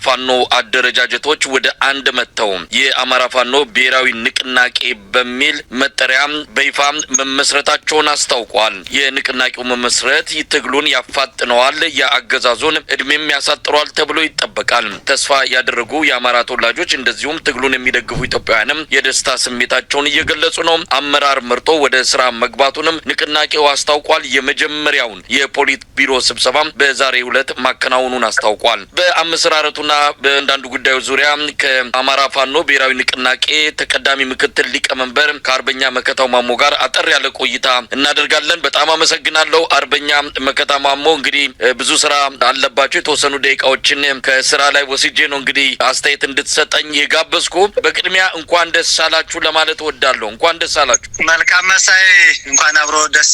ፋኖ አደረጃጀቶች ወደ አንድ መተው የአማራ ፋኖ ብሔራዊ ንቅናቄ በሚል መጠሪያ በይፋ መመስረታቸውን አስታውቋል። የንቅናቄው መመስረት ትግሉን ያፋጥነዋል፣ የአገዛዙን እድሜም ያሳጥሯል ተብሎ ይጠበቃል። ተስፋ ያደረጉ የአማራ ተወላጆች እንደዚሁም ትግሉን የሚደግፉ ኢትዮጵያውያንም የደስታ ስሜታቸውን እየገለጹ ነው። አመራር መርጦ ወደ ስራ መግባቱንም ንቅናቄው አስታውቋል። የመጀመሪያውን የፖሊት ቢሮ ስብሰባ በዛሬው ዕለት ማከናወኑን አስታውቋል። በአመሰራረቱና በአንዳንድ ጉዳዮች ዙሪያ ከአማራ ፋኖ ብሔራዊ ንቅናቄ ተቀዳሚ ምክትል ሊቀመንበር ከአርበኛ መከታው ማሞ ጋር አጠር ያለ ቆይታ እናደርጋለን። በጣም አመሰግናለሁ አርበኛ መከታ ማሞ። እንግዲህ ብዙ ስራ አለባቸው። የተወሰኑ ደቂቃዎችን ከስራ ላይ ወስጄ ነው እንግዲህ አስተያየት እንድትሰጠኝ የጋበዝኩ። በቅድሚያ እንኳን ደስ አላችሁ ለማለት እወዳለሁ። እንኳን ደስ አላችሁ። መልካም መሳይ። እንኳን አብሮ ደስ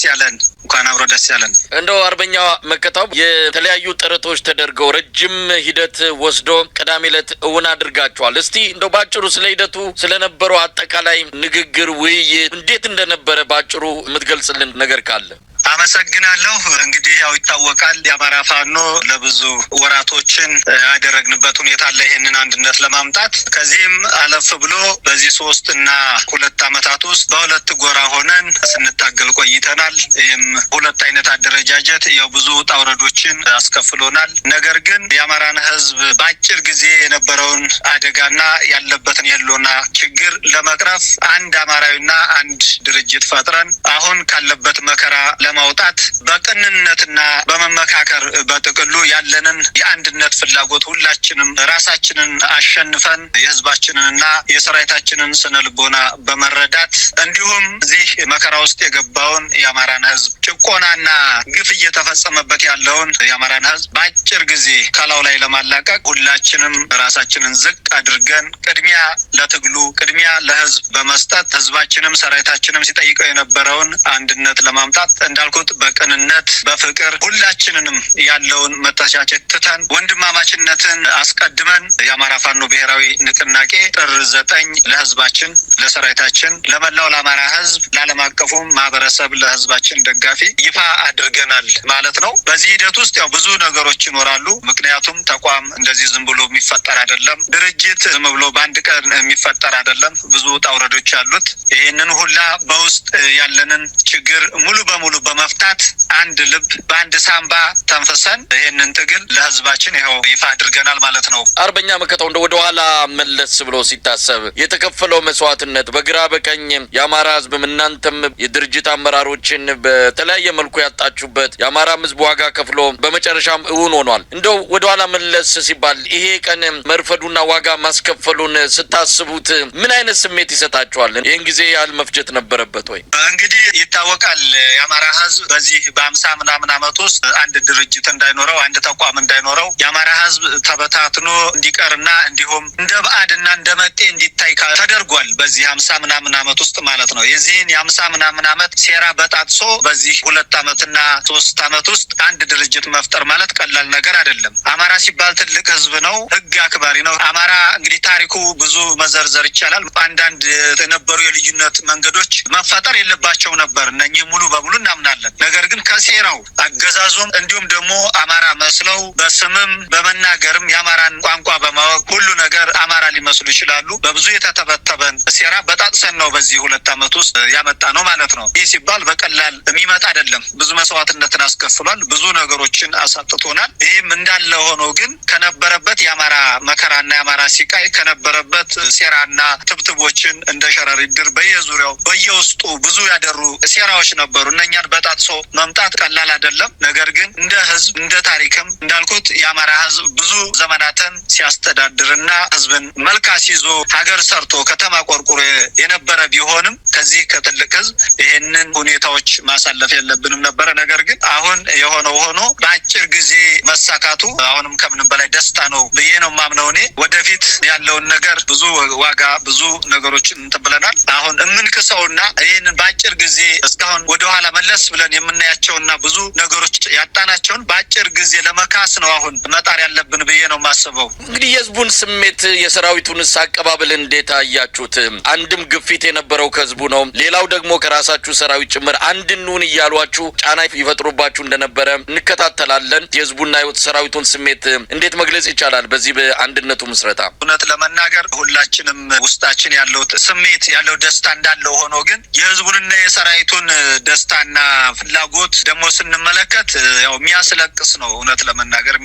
ያለን። እንደው አርበኛ መከታው የተለያዩ ጥረቶች ተደርገው ረጅም ሂደት ወስዶ ቅዳሜ ዕለት እውን አድርጋችኋል። እስቲ እንደው ባጭሩ ስለ ሂደቱ ስለነበረው አጠቃላይ ንግግር ውይይት እንዴት እንደነበረ ባጭሩ የምትገልጽልን ነገር ካለ? አመሰግናለሁ። እንግዲህ ያው ይታወቃል የአማራ ፋኖ ለብዙ ወራቶችን ያደረግንበት ሁኔታ አለ ይሄንን አንድነት ለማምጣት። ከዚህም አለፍ ብሎ በዚህ 3 እና 2 አመታት ውስጥ በሁለት ጎራ ሆነን ስንታገል ቆይተናል። ይህም ሁለት አይነት አደረጃጀት ያው ብዙ ውጣ ውረዶችን አስከፍሎናል። ነገር ግን የአማራን ህዝብ በአጭር ጊዜ የነበረውን አደጋና ያለበትን የህልውና ችግር ለመቅረፍ አንድ አማራዊና አንድ ድርጅት ፈጥረን አሁን ካለበት መከራ ለማውጣት በቅንነትና በመመካከር በጥቅሉ ያለንን የአንድነት ፍላጎት ሁላችንም ራሳችንን አሸንፈን የህዝባችንንና የሰራዊታችንን ስነ ልቦና በመረዳት እንዲሁም እዚህ መከራ ውስጥ የገባውን የአማራን ህዝብ ጭቆናና ግፍ እየተፈጸመበት ያለውን የአማራን ህዝብ በአጭር ጊዜ ከላው ላይ ለማላቀቅ ሁላችንም ራሳችንን ዝቅ አድርገን ቅድሚያ ለትግሉ ቅድሚያ ለህዝብ በመስጠት ህዝባችንም ሰራዊታችንም ሲጠይቀው የነበረውን አንድነት ለማምጣት እንዳልኩት በቅንነት በፍቅር ሁላችንንም ያለውን መተቻቸት ትተን ወንድማማችነትን አስቀድመን የአማራ ፋኖ ብሔራዊ ንቅናቄ ጥር 9 ለህዝባችን ለሰራዊታችን ለመላው ለአማራ ህዝብ ለዓለም አቀፉ ማህበረሰብ ለህዝባችን ደጋፊ ይፋ አድርገናል ማለት ነው። በዚህ ሂደት ውስጥ ያው ብዙ ነገሮች ይኖራሉ። ምክንያቱም ተቋም እንደዚህ ዝም ብሎ የሚፈጠር አይደለም። ድርጅት ዝም ብሎ በአንድ ቀን የሚፈጠር አይደለም። ብዙ ውጣ ውረዶች አሉት። ይህንን ሁላ በውስጥ ያለንን ችግር ሙሉ በሙሉ በመፍታት አንድ ልብ በአንድ ሳምባ ተንፈሰን ይህንን ትግል ለህዝባችን ይኸው ይፋ አድርገናል ማለት ነው። አርበኛ መከታው ወደ ኋላ መለስ ብሎ ሲታሰብ የተከፈለው መስዋዕትነት በግራ በቀኝ የአማራ ህዝብም እናንተም የድርጅት አመራሮችን በተለያየ መልኩ ያጣችሁበት የአማራ ህዝብ ዋጋ ከፍሎ በመጨረሻም እውን ሆኗል። እንደው ወደ ኋላ መለስ ሲባል ይሄ ቀን መርፈዱና ዋጋ ማስከፈሉን ስታስቡት ምን አይነት ስሜት ይሰጣችኋል? ይህን ጊዜ ያህል መፍጀት ነበረበት ወይ? እንግዲህ ይታወቃል የአማራ ህዝብ በዚህ በ50 ምናምን አመት ውስጥ አንድ ድርጅት እንዳይኖረው አንድ ተቋም እንዳይኖረው የአማራ ህዝብ ተበታትኖ እንዲቀርና እንዲሁም እንደ ባዕድና እንደ መጤ እንዲታይ ተደርጓል። በዚህ 50 ምናምን አመት ውስጥ ማለት ነው። የዚህን የ50 ምናምን አመት ሴራ በጣጥሶ በዚህ 2 አመትና 3 አመት ውስጥ አንድ ድርጅት መፍጠር ማለት ቀላል ነገር አይደለም። አማራ ሲባል ትልቅ ህዝብ ነው፣ ህግ አክባሪ ነው። አማራ እንግዲህ ታሪኩ ብዙ መዘርዘር ይቻላል። አንዳንድ የነበሩ የልዩነት መንገዶች መፈጠር የለባቸው ነበር። እነኚህ ሙሉ በሙሉ እናምናለን። ነገር ግን ከሴራው አገዛዙም እንዲሁም ደግሞ አማራ መስለው በስምም በመናገርም የአማራን ቋንቋ በማወቅ ሁሉ ነገር አማራ ሊመስሉ ይችላሉ። በብዙ የተተበተበን ሴራ በጣጥሰን ነው በዚህ 2 አመት ውስጥ ያመጣ ነው ማለት ነው። ይህ ሲባል በቀላል የሚመጣ አይደለም። ብዙ መስዋዕትነትን አስከፍሏል። ብዙ ነገሮችን አሳጥቶናል። ይህም እንዳለ ሆኖ ግን ከነበረበት የአማራ መከራና የአማራ ሲቃይ ከነበረበት ሴራና ትብትቦችን እንደ ሸረሪት ድር በየዙሪያው በየውስጡ ብዙ ያደሩ ሴራዎች ነበሩ። እነኛን በጣጥሶ መምጣት ቀላል አይደለም። ነገር ግን እንደ ህዝብ እንደ ታሪክም እንዳልኩት የአማራ ህዝብ ብዙ ዘመናትን ሲያስተዳድርና ህዝብን መልክ አስይዞ ሀገር ሰርቶ ከተማ ቆርቁሮ የነበረ ቢሆንም ከዚህ ከትልቅ ህዝብ ይሄንን ሁኔታዎች ማሳለፍ የለብንም ነበረ። ነገር ግን አሁን የሆነው ሆኖ በአጭር ጊዜ መሳካቱ አሁንም ከምንም በላይ ደስታ ነው ብዬ ነው ማምነው። እኔ ወደፊት ያለውን ነገር ብዙ ዋጋ ብዙ ነገሮችን እንተብለናል። አሁን የምንክሰውና ይህንን በአጭር ጊዜ እስካሁን ወደኋላ መለስ ብለን የምናያቸውና ብዙ ነገሮች ያጣናቸውን በአጭር ጊዜ ለመካስ ነው አሁን መጣር ያለብን ብዬ ነው ማስበው። እንግዲህ የህዝቡን ስሜት የሰራዊቱንስ አቀባበል እንዴት አያችሁት? አንድም ግፊት የነበረው ከህዝቡ ነው፣ ሌላው ደግሞ ከራሳችሁ ሰራዊት ጭምር አንድ እንሁን እያሏችሁ ጫና ይፈጥሩባችሁ እንደነበረ እንከታተላለን። የህዝቡና ሰራዊቱን ስሜት እንዴት መግለጽ ይቻላል? በዚህ በአንድነቱ ምስረታ እውነት ለመናገር ሁላችንም ውስጣችን ያለው ስሜት ያለው ደስታ እንዳለው ሆኖ ግን የህዝቡንና የሰራዊቱን ደስታና ፍላጎት ደግሞ ስንመለከት ያው የሚያስለቅስ ነው። እውነት ለመናገር